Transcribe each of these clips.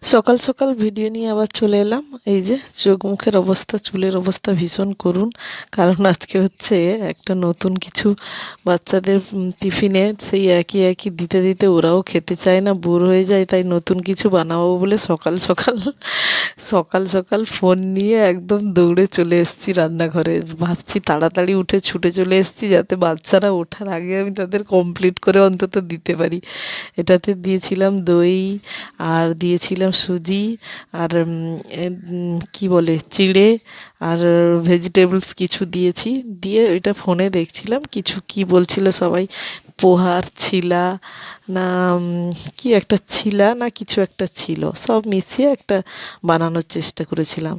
সকাল সকাল ভিডিও নিয়ে আবার চলে এলাম। এই যে চোখ মুখের অবস্থা, চুলের অবস্থা ভীষণ করুণ। কারণ আজকে হচ্ছে একটা নতুন কিছু বাচ্চাদের টিফিনে সেই একই একই দিতে দিতে ওরাও খেতে চায় না, বোর হয়ে যায়। তাই নতুন কিছু বানাবো বলে সকাল সকাল সকাল সকাল ফোন নিয়ে একদম দৌড়ে চলে এসেছি রান্নাঘরে। ভাবছি তাড়াতাড়ি উঠে ছুটে চলে এসেছি যাতে বাচ্চারা ওঠার আগে আমি তাদের কমপ্লিট করে অন্তত দিতে পারি। এটাতে দিয়েছিলাম দই, আর দিয়েছিলাম সুজি, আর কি বলে চিড়ে, আর ভেজিটেবলস কিছু দিয়েছি। দিয়ে ওইটা ফোনে দেখছিলাম কিছু কি বলছিল সবাই, পোহার ছিলা না কি একটা ছিলা না কিছু একটা ছিল, সব মিশিয়ে একটা বানানোর চেষ্টা করেছিলাম।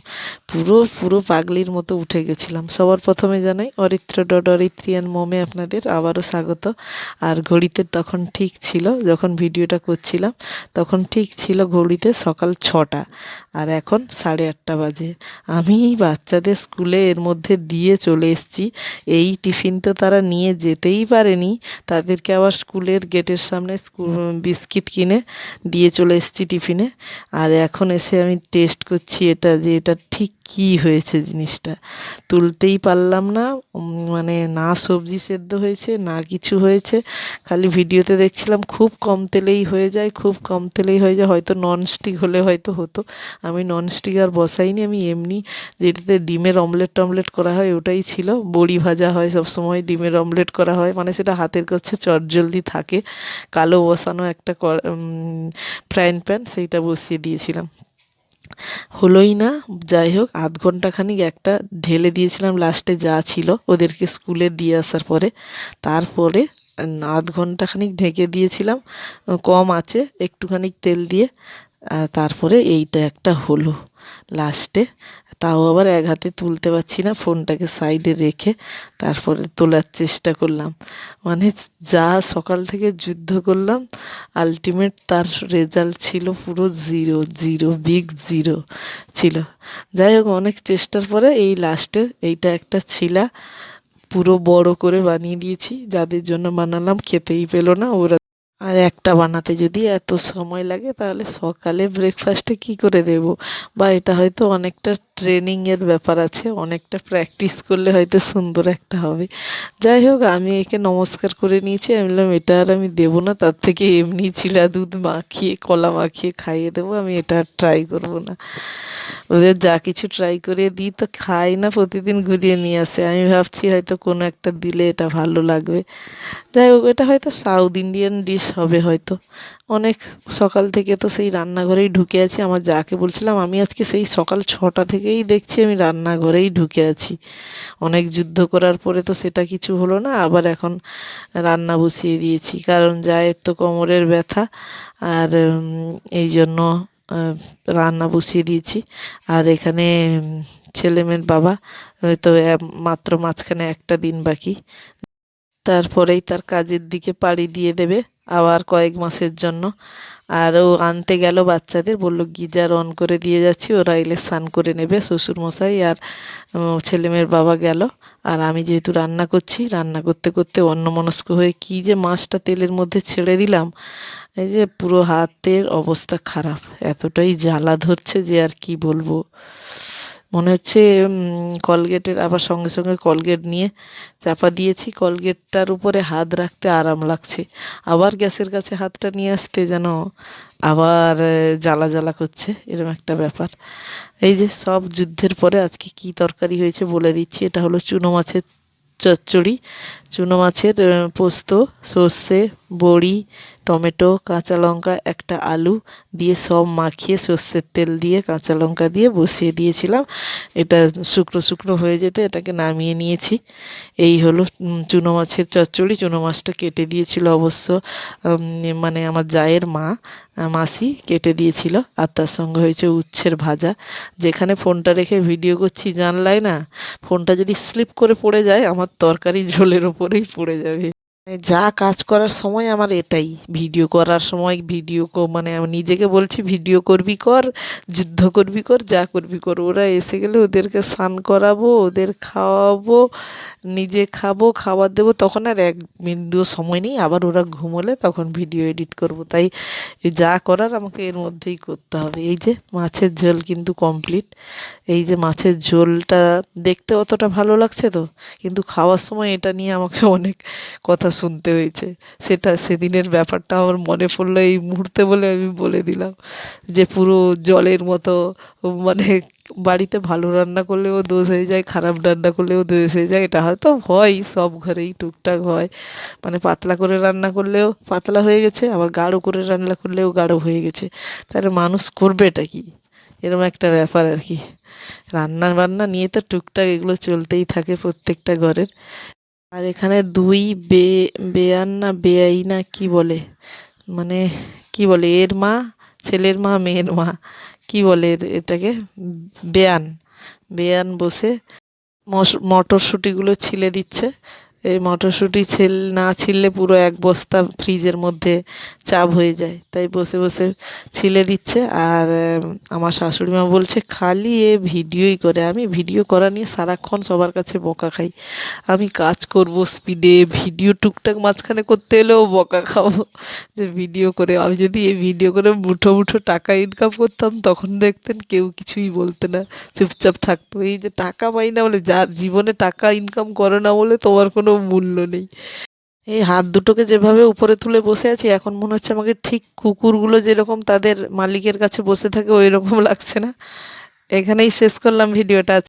পুরো পুরো পাগলির মতো উঠে গেছিলাম। সবার প্রথমে জানাই অরিত্র ডট অরিত্রিয়ান মোমে আপনাদের আবারও স্বাগত। আর ঘড়িতে তখন ঠিক ছিল, যখন ভিডিওটা করছিলাম তখন ঠিক ছিল ঘড়িতে সকাল 6টা, আর এখন 8:30 বাজে। আমি বাচ্চাদের স্কুলে এর মধ্যে দিয়ে চলে এসেছি। এই টিফিন তো তারা নিয়ে যেতেই পারেনি, তাদেরকে আবার স্কুলের গেটের সামনে বিস্কিট কিনে দিয়ে চলে এসেছি টিফিনে। আর এখন এসে আমি টেস্ট করছি এটা, যে এটা ঠিক কী হয়েছে জিনিসটা। তুলতেই পারলাম না। মানে না সবজি সেদ্ধ হয়েছে না কিছু হয়েছে। খালি ভিডিওতে দেখছিলাম খুব কম তেলেই হয়ে যায়, খুব কম তেলেই হয়ে যায়। হয়তো ননস্টিক হলে হয়তো হতো। আমি ননস্টিক আর বসাইনি, আমি এমনি যেটাতে ডিমের অমলেট টমলেট করা হয় ওটাই ছিল। বড়ি ভাজা হয় সবসময়, ডিমের অমলেট করা হয়, মানে সেটা হাতের কাছে চটজলদি থাকে। কালো বসানো একটা ফ্রাইং প্যান, সেইটা বসিয়ে দিয়েছিলাম। হলোই না। যাই হোক, আধ ঘন্টা খানিক একটা ঢেলে দিয়েছিলাম লাস্টে যা ছিল ওদেরকে স্কুলে দিয়ে আসার পরে। তারপরে আধ ঘন্টা খানিক ঢেকে দিয়েছিলাম কম আঁচে একটুখানি তেল দিয়ে। তারপরে এইটা একটা হলো লাস্টে। তাও আবার এক হাতে তুলতে পারছি না, ফোনটাকে সাইডে রেখে তারপরে তোলার চেষ্টা করলাম। মানে যা সকাল থেকে যুদ্ধ করলাম, আলটিমেট তার রেজাল্ট ছিল পুরো জিরো, জিরো, বিগ জিরো ছিল। যাই হোক, অনেক চেষ্টার পরে এই লাস্টের এইটা একটা ছিলা পুরো বড় করে বানিয়ে দিয়েছি। যাদের জন্য বানালাম খেতেই পেলো না ওরা। আর একটা বানাতে যদি এত সময় লাগে তাহলে সকালে ব্রেকফাস্টে কি করে দেব? বা এটা হয়তো অনেকটা ট্রেনিংয়ের ব্যাপার আছে, অনেকটা প্র্যাকটিস করলে হয়তো সুন্দর একটা হবে। যাই হোক, আমি একে নমস্কার করে নিয়েছি। আমি বললাম এটা আর আমি দেবো না, তার থেকে এমনি চিড়া দুধ মাখিয়ে কলা মাখিয়ে খাইয়ে দেবো, আমি এটা আর ট্রাই করবো না। ওদের যা কিছু ট্রাই করে দিই তো খাই না, প্রতিদিন ঘুরিয়ে নিয়ে আসে। আমি ভাবছি হয়তো কোনো একটা দিলে এটা ভালো লাগবে। যাই হোক, এটা হয়তো সাউথ ইন্ডিয়ান ডিশ হবে হয়তো। অনেক সকাল থেকে তো সেই রান্নাঘরেই ঢুকে আছি। আমার যাকে বলছিলাম আমি আজকে সেই সকাল 6টা থেকেই দেখছি আমি রান্নাঘরেই ঢুকে আছি। অনেক যুদ্ধ করার পরে তো সেটা কিছু হলো না, আবার এখন রান্না বসিয়ে দিয়েছি। কারণ জায়ের তো কোমরের ব্যথা, আর এই জন্য আহ, রান্না বসিয়ে দিয়েছি। আর এখানে ছেলেমেয়ের বাবা তো মাত্র মাঝখানে একটা দিন বাকি, তারপরেই তার কাজের দিকে পাড়ি দিয়ে দেবে আবার কয়েক মাসের জন্য। আর ও আনতে গেল বাচ্চাদের, বলল গিজার অন করে দিয়ে যাচ্ছি, ওরা এলে স্নান করে নেবে। শ্বশুরমশাই আর ছেলেমেয়ের বাবা গেল। আর আমি যেহেতু রান্না করছি, রান্না করতে করতে অন্যমনস্ক হয়ে কী যে মাছটা তেলের মধ্যে ছেড়ে দিলাম, এই যে পুরো হাতের অবস্থা খারাপ, এতটাই জ্বালা ধরছে যে আর কি বলবো। মনে হচ্ছে কলগেটের আবার সঙ্গে সঙ্গে কলগেট নিয়ে চাপা দিয়েছি, কলগেটটার উপরে হাত রাখতে আরাম লাগছে। আবার গ্যাসের কাছে হাতটা নিয়ে আসতে যেন আবার জ্বালা জ্বালা করছে, এরকম একটা ব্যাপার। এই যে সব যুদ্ধের পরে আজকে কি তরকারি হয়েছে বলে দিচ্ছি। এটা হলো চুনো মাছের চচ্চড়ি। চুনো মাছের পোস্ত, সর্ষে, বড়ি, টমেটো, কাঁচা লঙ্কা, একটা আলু দিয়ে সব মাখিয়ে সর্ষের তেল দিয়ে কাঁচা লঙ্কা দিয়ে বসিয়ে দিয়েছিলাম। এটা শুকনো শুকনো হয়ে যেতে এটাকে নামিয়ে নিয়েছি। এই হলো চুনো মাছের চচ্চড়ি। চুনো মাছটা কেটে দিয়েছিল অবশ্য মানে আমার জায়ের মা, মাসি কেটে দিয়েছিল। আর তার সঙ্গে হয়েছে উচ্ছের ভাজা। যেখানে ফোনটা রেখে ভিডিও করছি জানলাই না, ফোনটা যদি স্লিপ করে পড়ে যায় আমার তরকারি ঝোলের ওপরেই পড়ে যাবে। যা কাজ করার সময় আমার এটাই, ভিডিও করার সময় মানে আমি নিজেকে বলছি ভিডিও করবি কর, যুদ্ধ করবি কর, যা করবি কর। ওরা এসে গেলে ওদেরকে স্নান করাবো, ওদের খাওয়াবো, নিজে খাবো, খাবার দেবো, তখন আর এক বিন্দুও সময় নেই। আবার ওরা ঘুমোলে তখন ভিডিও এডিট করব। তাই এই যা করার আমাকে এর মধ্যেই করতে হবে। এই যে মাছের ঝোল কিন্তু কমপ্লিট। এই যে মাছের ঝোলটা দেখতে অতটা ভালো লাগছে তো, কিন্তু খাওয়ার সময় এটা নিয়ে আমাকে অনেক কথা শুনতে হয়েছে। সেদিনের ব্যাপারটা আমার মনে পড়লো এই মুহূর্তে বলে আমি বলে দিলাম যে পুরো জলের মতো, মানে বাড়িতে ভালো রান্না করলেও দোষ হয়ে যায়, খারাপ রান্না করলেও দোষ হয়ে যায়। এটা হয়তো হয়, সব ঘরেই টুকটাক হয়। মানে পাতলা করে রান্না করলেও পাতলা হয়ে গেছে, আবার গাঢ় করে রান্না করলেও গাঢ় হয়ে গেছে। তাহলে মানুষ করবেটা কি, এরকম একটা ব্যাপার আর কি। রান্না বান্না নিয়ে তো টুকটাক এগুলো চলতেই থাকে প্রত্যেকটা ঘরের। আর এখানে দুই বেয়ান না বেয়াই না কি বলে, মানে কি বলে, এর মা, ছেলের মা, মেয়ের মা, কি বলে এটাকে, বেয়ান, বেয়ান বসে মটরশুঁটিগুলো ছিলে দিচ্ছে। এই মটরশুঁটি না ছিলে পুরো এক বস্তা ফ্রিজের মধ্যে চাপ হয়ে যায়, তাই বসে বসে ছিলে দিচ্ছে। আর আমার শাশুড়ি মা বলছে খালি এ ভিডিওই করে। আমি ভিডিও করা নিয়ে সারাক্ষণ সবার কাছে বকা খাই। আমি কাজ করব স্পিডে, ভিডিও টুকটাক মাঝখানে করতে এলেও বকা খাবো যে ভিডিও করে। আমি যদি এই ভিডিও করে মুঠো মুঠো টাকা ইনকাম করতাম তখন দেখতেন কেউ কিছুই বলতে না, চুপচাপ থাকতো। এই যে টাকা পাই না বলে, যার জীবনে টাকা ইনকাম করে না বলে তোমার কোনো মূল্য নেই। এই হাত দুটোকে যেভাবে উপরে তুলে বসে আছি, এখন মনে হচ্ছে আমাকে ঠিক কুকুরগুলো যেরকম তাদের মালিকের কাছে বসে থাকে ওই রকম লাগছে না? এখানেই শেষ করলাম ভিডিওটা।